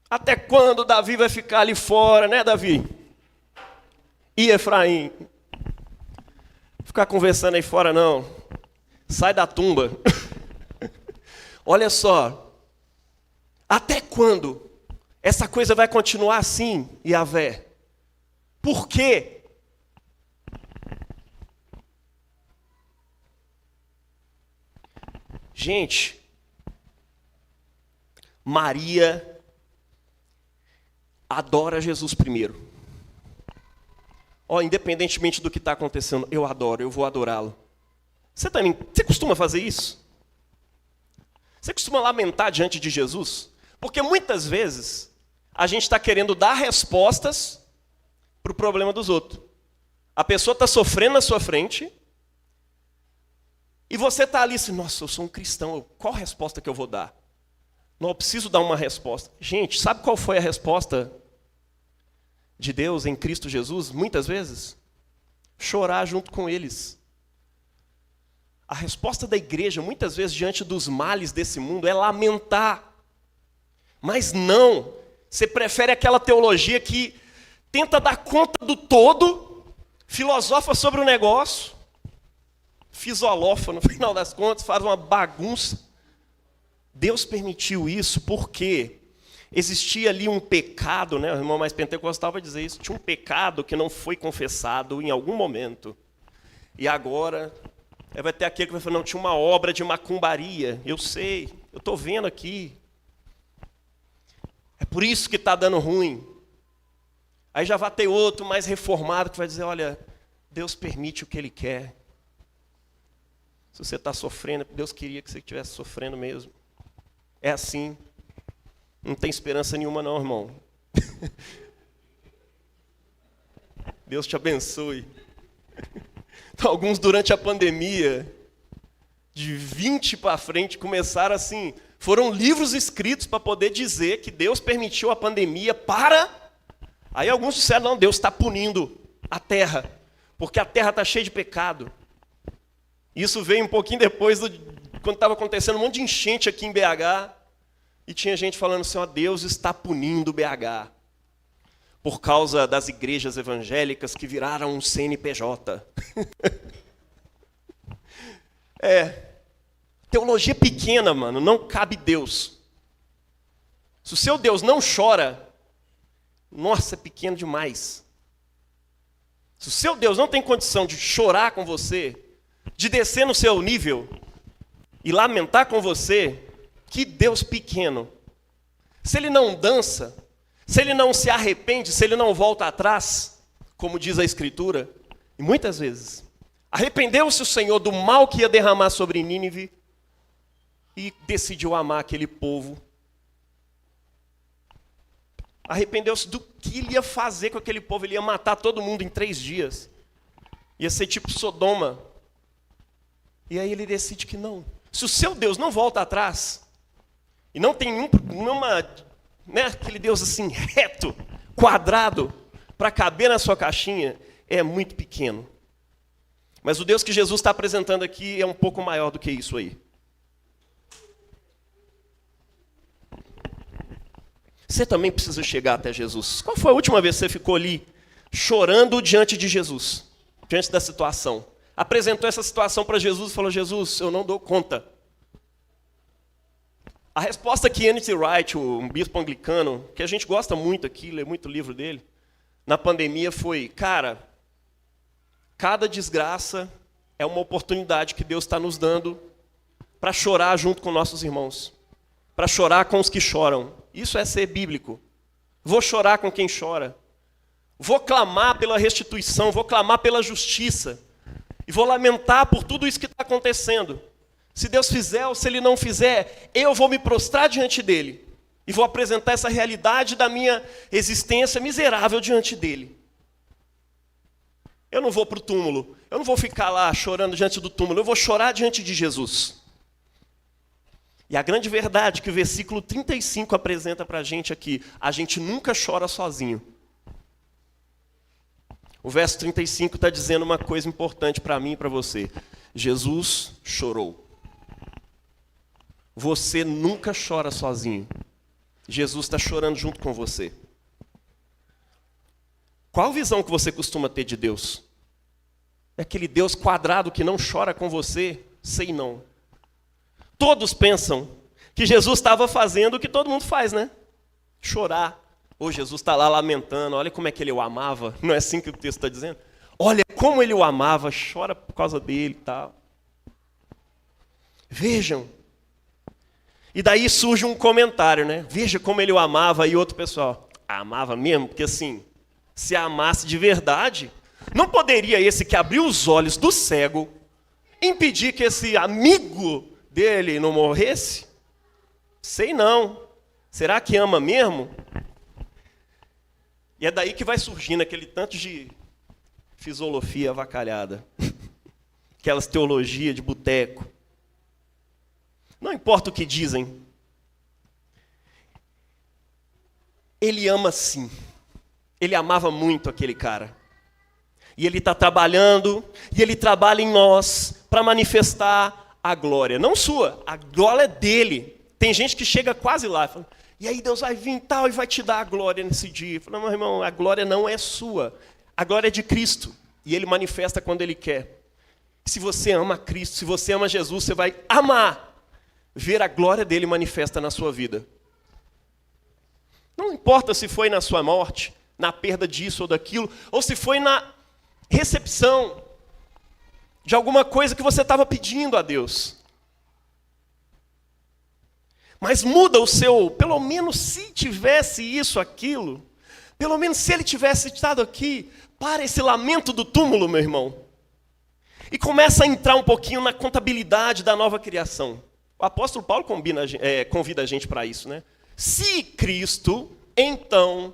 Até quando Davi vai ficar ali fora, né, Davi? E Efraim? Ficar conversando aí fora não. Sai da tumba. Olha só. Até quando essa coisa vai continuar assim, Yahvé? Por quê? Gente, Maria adora Jesus primeiro. Independentemente do que está acontecendo, eu adoro, eu vou adorá-lo. Você costuma fazer isso? Você costuma lamentar diante de Jesus? Porque muitas vezes a gente está querendo dar respostas para o problema dos outros. A pessoa está sofrendo na sua frente e você está ali assim, nossa, eu sou um cristão, qual resposta que eu vou dar? Não, eu preciso dar uma resposta. Gente, sabe qual foi a resposta de Deus em Cristo Jesus? Muitas vezes, chorar junto com eles. A resposta da igreja, muitas vezes, diante dos males desse mundo, é lamentar. Mas não, você prefere aquela teologia que tenta dar conta do todo, filosofa sobre o negócio, fisolofa, no final das contas, faz uma bagunça. Deus permitiu isso porque existia ali um pecado, né? O irmão mais pentecostal vai dizer isso, tinha um pecado que não foi confessado em algum momento. E agora, vai ter aquele que vai falar, não, tinha uma obra de macumbaria, eu sei, eu estou vendo aqui. É por isso que está dando ruim. Aí já vai ter outro mais reformado que vai dizer, olha, Deus permite o que Ele quer. Se você está sofrendo, Deus queria que você estivesse sofrendo mesmo. É assim. Não tem esperança nenhuma não, irmão. Deus te abençoe. Então, alguns durante a pandemia, de 20 para frente, começaram assim, foram livros escritos para poder dizer que Deus permitiu a pandemia para... Aí alguns disseram, não, Deus está punindo a terra, porque a terra está cheia de pecado. Isso veio um pouquinho depois, quando estava acontecendo um monte de enchente aqui em BH, e tinha gente falando assim, ó, Deus está punindo BH, por causa das igrejas evangélicas que viraram um CNPJ. Teologia pequena, mano, não cabe Deus. Se o seu Deus não chora, nossa, é pequeno demais. Se o seu Deus não tem condição de chorar com você, de descer no seu nível e lamentar com você, que Deus pequeno. Se ele não dança, se ele não se arrepende, se ele não volta atrás, como diz a Escritura, e muitas vezes, arrependeu-se o Senhor do mal que ia derramar sobre Nínive e decidiu amar aquele povo. Arrependeu-se do que ele ia fazer com aquele povo, ele ia matar todo mundo em 3 dias. Ia ser tipo Sodoma. E aí ele decide que não. Se o seu Deus não volta atrás, e não tem aquele Deus assim, reto, quadrado, para caber na sua caixinha, é muito pequeno. Mas o Deus que Jesus está apresentando aqui é um pouco maior do que isso aí. Você também precisa chegar até Jesus. Qual foi a última vez que você ficou ali, chorando diante de Jesus? Diante da situação. Apresentou essa situação para Jesus e falou, Jesus, eu não dou conta. A resposta que N.T. Wright, um bispo anglicano, que a gente gosta muito aqui, lê muito livro dele, na pandemia foi, cara, cada desgraça é uma oportunidade que Deus está nos dando para chorar junto com nossos irmãos, para chorar com os que choram. Isso é ser bíblico. Vou chorar com quem chora. Vou clamar pela restituição, vou clamar pela justiça. E vou lamentar por tudo isso que está acontecendo. Se Deus fizer ou se Ele não fizer, eu vou me prostrar diante dEle. E vou apresentar essa realidade da minha existência miserável diante dEle. Eu não vou para o túmulo. Eu não vou ficar lá chorando diante do túmulo. Eu vou chorar diante de Jesus. E a grande verdade que o versículo 35 apresenta para a gente aqui, a gente nunca chora sozinho. O verso 35 está dizendo uma coisa importante para mim e para você. Jesus chorou. Você nunca chora sozinho. Jesus está chorando junto com você. Qual visão que você costuma ter de Deus? É aquele Deus quadrado que não chora com você? Sei não. Todos pensam que Jesus estava fazendo o que todo mundo faz, né? Chorar. Ou Jesus está lá lamentando, olha como é que ele o amava. Não é assim que o texto está dizendo? Olha como ele o amava, chora por causa dele e tal. Vejam. E daí surge um comentário, né? Veja como ele o amava, e outro pessoal, amava mesmo? Porque assim, se amasse de verdade, não poderia esse que abriu os olhos do cego impedir que esse amigo dele não morresse? Sei não. Será que ama mesmo? E é daí que vai surgindo aquele tanto de filosofia avacalhada. Aquelas teologias de boteco. Não importa o que dizem. Ele ama sim. Ele amava muito aquele cara. E ele está trabalhando, e ele trabalha em nós para manifestar a glória. Não sua, a glória é dele. Tem gente que chega quase lá e fala, e aí Deus vai vir tal e vai te dar a glória nesse dia. Fala, meu irmão, a glória não é sua. A glória é de Cristo. E ele manifesta quando ele quer. Se você ama Cristo, se você ama Jesus, você vai amar ver a glória dele manifesta na sua vida. Não importa se foi na sua morte, na perda disso ou daquilo, ou se foi na recepção de alguma coisa que você estava pedindo a Deus. Mas muda o seu, pelo menos se tivesse isso, aquilo, pelo menos se ele tivesse estado aqui, para esse lamento do túmulo, meu irmão, e começa a entrar um pouquinho na contabilidade da nova criação. O apóstolo Paulo convida a gente para isso, né? Se Cristo, então,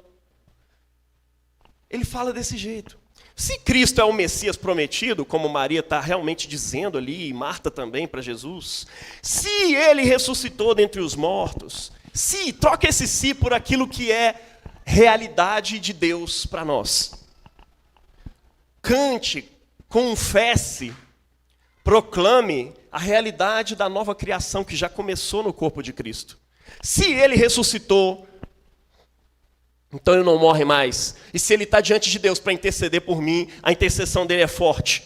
ele fala desse jeito. Se Cristo é o Messias prometido, como Maria está realmente dizendo ali, e Marta também para Jesus, se ele ressuscitou dentre os mortos, se, troca esse se por aquilo que é realidade de Deus para nós. Cante, confesse, proclame a realidade da nova criação que já começou no corpo de Cristo. Se ele ressuscitou, então ele não morre mais. E se ele está diante de Deus para interceder por mim, a intercessão dele é forte.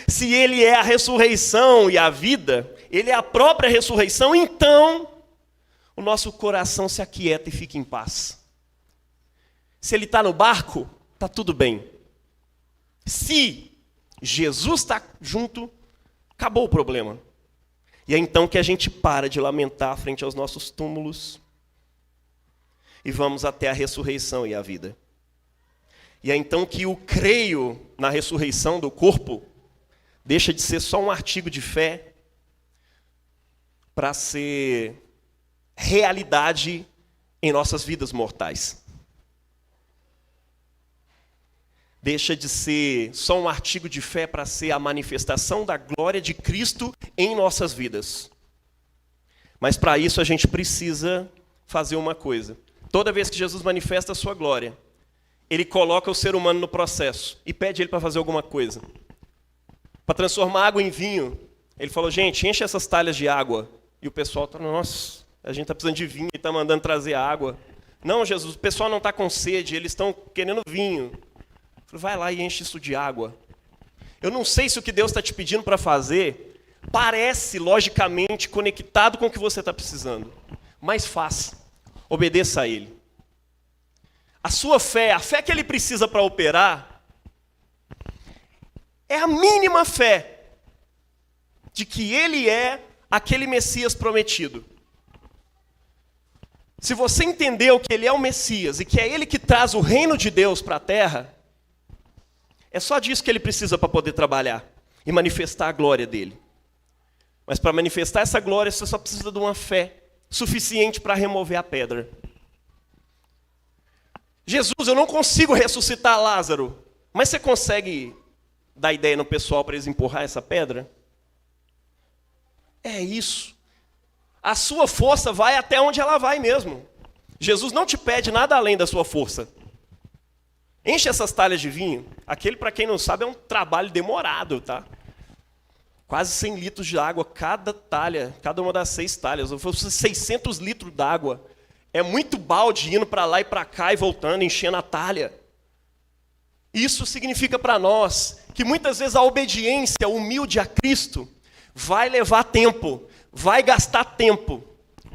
Se ele é a ressurreição e a vida, ele é a própria ressurreição, então o nosso coração se aquieta e fica em paz. Se ele está no barco, está tudo bem. Se Jesus está junto, acabou o problema. E é então que a gente para de lamentar frente aos nossos túmulos e vamos até a ressurreição e a vida. E é então que o creio na ressurreição do corpo deixa de ser só um artigo de fé para ser realidade em nossas vidas mortais. Deixa de ser só um artigo de fé para ser a manifestação da glória de Cristo em nossas vidas. Mas para isso a gente precisa fazer uma coisa. Toda vez que Jesus manifesta a sua glória, ele coloca o ser humano no processo e pede ele para fazer alguma coisa. Para transformar água em vinho, ele falou, gente, enche essas talhas de água. E o pessoal está, nossa, a gente está precisando de vinho, ele está mandando trazer água. Não, Jesus, o pessoal não está com sede, eles estão querendo vinho. Ele falou, vai lá e enche isso de água. Eu não sei se o que Deus está te pedindo para fazer parece, logicamente, conectado com o que você está precisando. Mas faça. Obedeça a Ele. A sua fé, a fé que Ele precisa para operar, é a mínima fé de que Ele é aquele Messias prometido. Se você entendeu que Ele é o Messias e que é Ele que traz o reino de Deus para a terra, é só disso que Ele precisa para poder trabalhar e manifestar a glória dEle. Mas para manifestar essa glória, você só precisa de uma fé suficiente para remover a pedra. Jesus, eu não consigo ressuscitar Lázaro, mas você consegue dar ideia no pessoal para eles empurrar essa pedra? É isso. A sua força vai até onde ela vai mesmo. Jesus não te pede nada além da sua força. Enche essas talhas de vinho. Aquele, para quem não sabe, é um trabalho demorado, tá? Quase 100 litros de água, cada talha, cada uma das 6 talhas. Eu falei, 600 litros d'água. É muito balde indo para lá e para cá e voltando, enchendo a talha. Isso significa para nós que muitas vezes a obediência humilde a Cristo vai levar tempo, vai gastar tempo.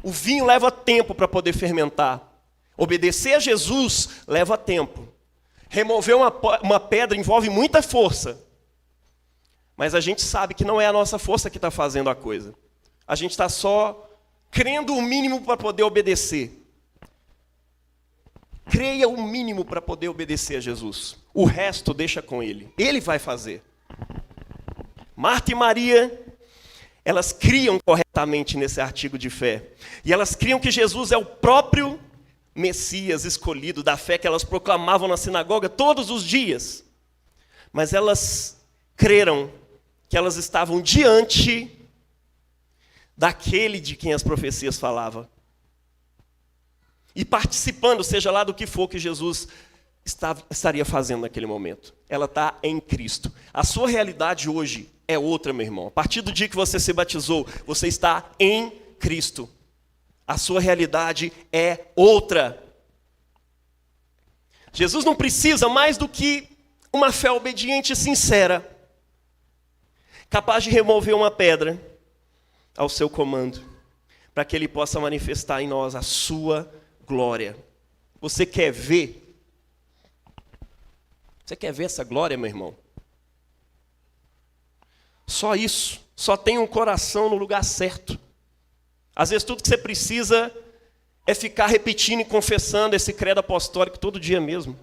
O vinho leva tempo para poder fermentar. Obedecer a Jesus leva tempo. Remover uma pedra envolve muita força. Mas a gente sabe que não é a nossa força que está fazendo a coisa. A gente está só crendo o mínimo para poder obedecer. Creia o mínimo para poder obedecer a Jesus. O resto deixa com Ele. Ele vai fazer. Marta e Maria, elas criam corretamente nesse artigo de fé. E elas criam que Jesus é o próprio Messias escolhido, da fé que elas proclamavam na sinagoga todos os dias. Mas elas creram que elas estavam diante daquele de quem as profecias falavam. E participando, seja lá do que for que Jesus estaria fazendo naquele momento. Ela está em Cristo. A sua realidade hoje é outra, meu irmão. A partir do dia que você se batizou, você está em Cristo. A sua realidade é outra. Jesus não precisa mais do que uma fé obediente e sincera, capaz de remover uma pedra ao seu comando, para que Ele possa manifestar em nós a sua glória. Você quer ver? Você quer ver essa glória, meu irmão? Só isso. Só tem um coração no lugar certo. Às vezes tudo que você precisa é ficar repetindo e confessando esse credo apostólico todo dia mesmo.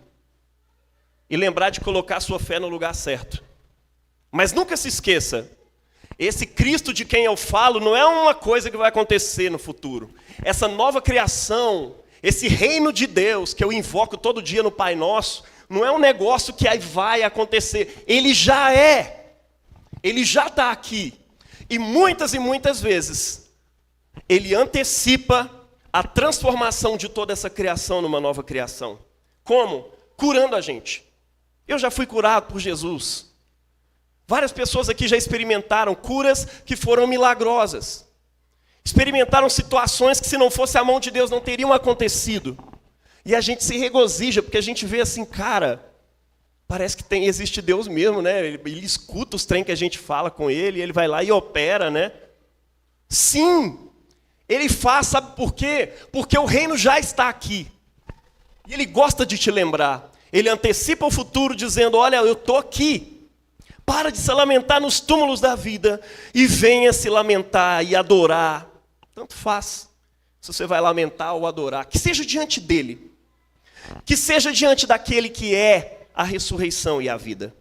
E lembrar de colocar a sua fé no lugar certo. Mas nunca se esqueça Esse Cristo de quem eu falo não é uma coisa que vai acontecer no futuro. Essa nova criação, esse reino de Deus que eu invoco todo dia no Pai Nosso, não é um negócio que aí vai acontecer. Ele já é. Ele já está aqui. E muitas vezes, ele antecipa a transformação de toda essa criação numa nova criação. Como? Curando a gente. Eu já fui curado por Jesus. Várias pessoas aqui já experimentaram curas que foram milagrosas. Experimentaram situações que, se não fosse a mão de Deus, não teriam acontecido. E a gente se regozija, porque a gente vê assim, cara, parece que existe Deus mesmo, né? Ele escuta os trem que a gente fala com ele, ele vai lá e opera, né? Sim, ele faz, sabe por quê? Porque o reino já está aqui. E ele gosta de te lembrar. Ele antecipa o futuro dizendo, olha, eu estou aqui. Para de se lamentar nos túmulos da vida e venha se lamentar e adorar. Tanto faz se você vai lamentar ou adorar. Que seja diante dele. Que seja diante daquele que é a ressurreição e a vida.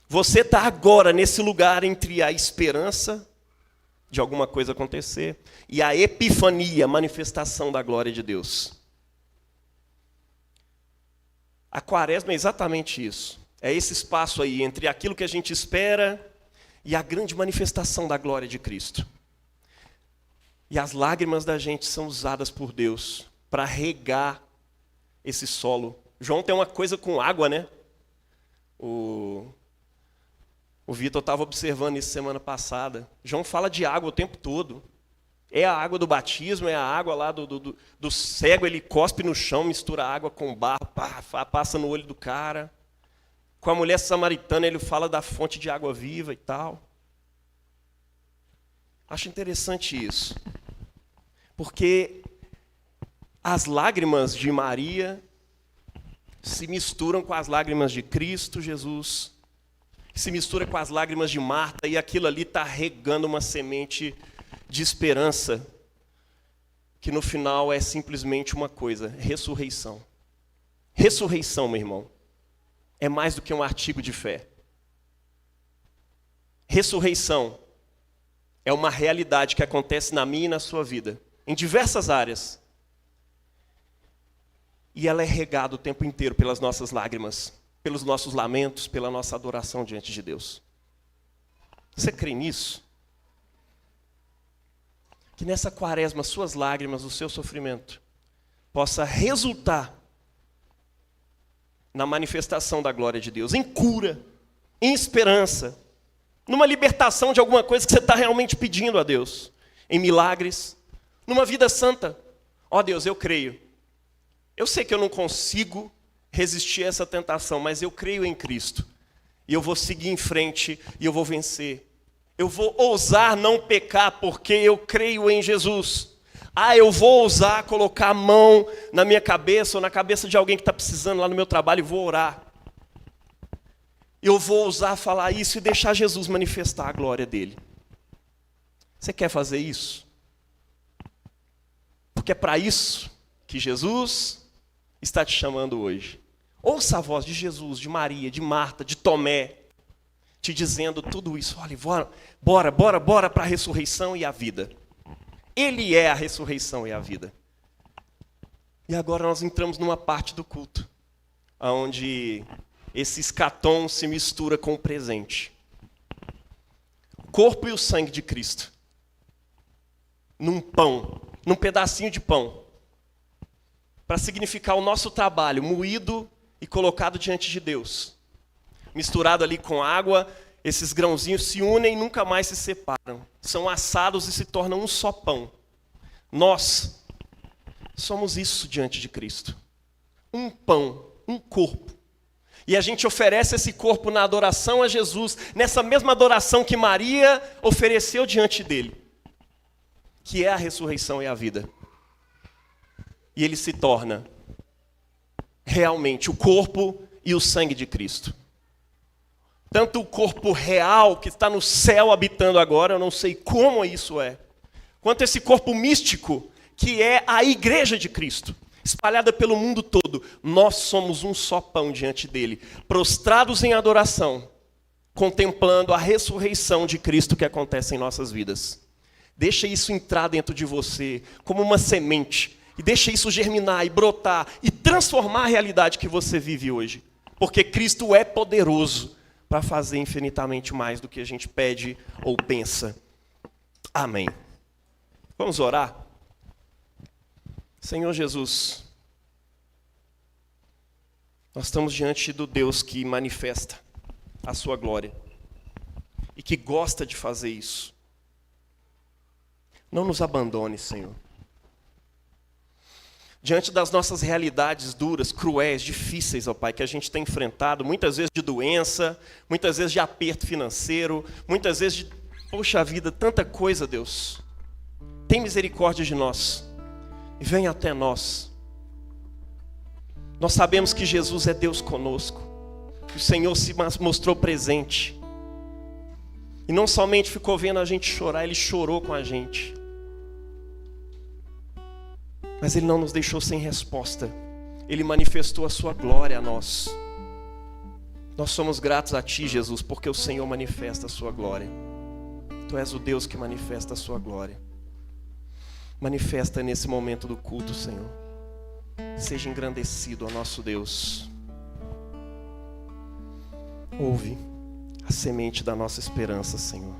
Você está agora nesse lugar entre a esperança de alguma coisa acontecer e a epifania, a manifestação da glória de Deus. A quaresma é exatamente isso. É esse espaço aí entre aquilo que a gente espera e a grande manifestação da glória de Cristo. E as lágrimas da gente são usadas por Deus para regar esse solo. João tem uma coisa com água, né? O Vitor estava observando isso semana passada. João fala de água o tempo todo. É a água do batismo, é a água lá do cego, ele cospe no chão, mistura água com barro, passa no olho do cara. Com a mulher samaritana, ele fala da fonte de água viva e tal. Acho interessante isso. Porque as lágrimas de Maria se misturam com as lágrimas de Cristo Jesus, se mistura com as lágrimas de Marta, e aquilo ali está regando uma semente de esperança, que no final é simplesmente uma coisa, ressurreição. Ressurreição, meu irmão, é mais do que um artigo de fé. Ressurreição é uma realidade que acontece na minha e na sua vida, em diversas áreas. E ela é regada o tempo inteiro pelas nossas lágrimas, pelos nossos lamentos, pela nossa adoração diante de Deus. Você crê nisso? Que nessa quaresma, suas lágrimas, o seu sofrimento, possa resultar na manifestação da glória de Deus, em cura, em esperança, numa libertação de alguma coisa que você está realmente pedindo a Deus, em milagres, numa vida santa. Ó Deus, eu creio. Eu sei que eu não consigo resistir a essa tentação, mas eu creio em Cristo. E eu vou seguir em frente e eu vou vencer. Eu vou ousar não pecar porque eu creio em Jesus. Eu vou ousar colocar a mão na minha cabeça ou na cabeça de alguém que está precisando lá no meu trabalho e vou orar. Eu vou ousar falar isso e deixar Jesus manifestar a glória dele. Você quer fazer isso? Porque é para isso que Jesus está te chamando hoje. Ouça a voz de Jesus, de Maria, de Marta, de Tomé, te dizendo tudo isso. Olha, bora para a ressurreição e a vida. Ele é a ressurreição e a vida. E agora nós entramos numa parte do culto, onde esse escatom se mistura com o presente. O corpo e o sangue de Cristo. Num pão, num pedacinho de pão. Para significar o nosso trabalho, moído e colocado diante de Deus. Misturado ali com água, esses grãozinhos se unem e nunca mais se separam. São assados e se tornam um só pão. Nós somos isso diante de Cristo. Um pão, um corpo. E a gente oferece esse corpo na adoração a Jesus, nessa mesma adoração que Maria ofereceu diante dele, que é a ressurreição e a vida. E ele se torna realmente o corpo e o sangue de Cristo. Tanto o corpo real que está no céu habitando agora, eu não sei como isso é, quanto esse corpo místico que é a igreja de Cristo, espalhada pelo mundo todo. Nós somos um só pão diante dele, prostrados em adoração, contemplando a ressurreição de Cristo que acontece em nossas vidas. Deixa isso entrar dentro de você como uma semente. E deixa isso germinar e brotar e transformar a realidade que você vive hoje. Porque Cristo é poderoso para fazer infinitamente mais do que a gente pede ou pensa. Amém. Vamos orar? Senhor Jesus, nós estamos diante do Deus que manifesta a sua glória e que gosta de fazer isso. Não nos abandone, Senhor. Diante das nossas realidades duras, cruéis, difíceis, ó Pai, que a gente tem enfrentado, muitas vezes de doença, muitas vezes de aperto financeiro, muitas vezes de, poxa vida, tanta coisa, Deus. Tem misericórdia de nós e vem até nós. Nós sabemos que Jesus é Deus conosco, que o Senhor se mostrou presente. E não somente ficou vendo a gente chorar, Ele chorou com a gente. Mas Ele não nos deixou sem resposta. Ele manifestou a sua glória a nós. Nós somos gratos a Ti, Jesus, porque o Senhor manifesta a sua glória. Tu és o Deus que manifesta a sua glória. Manifesta nesse momento do culto, Senhor. Seja engrandecido, ó nosso Deus. Ouve a semente da nossa esperança, Senhor.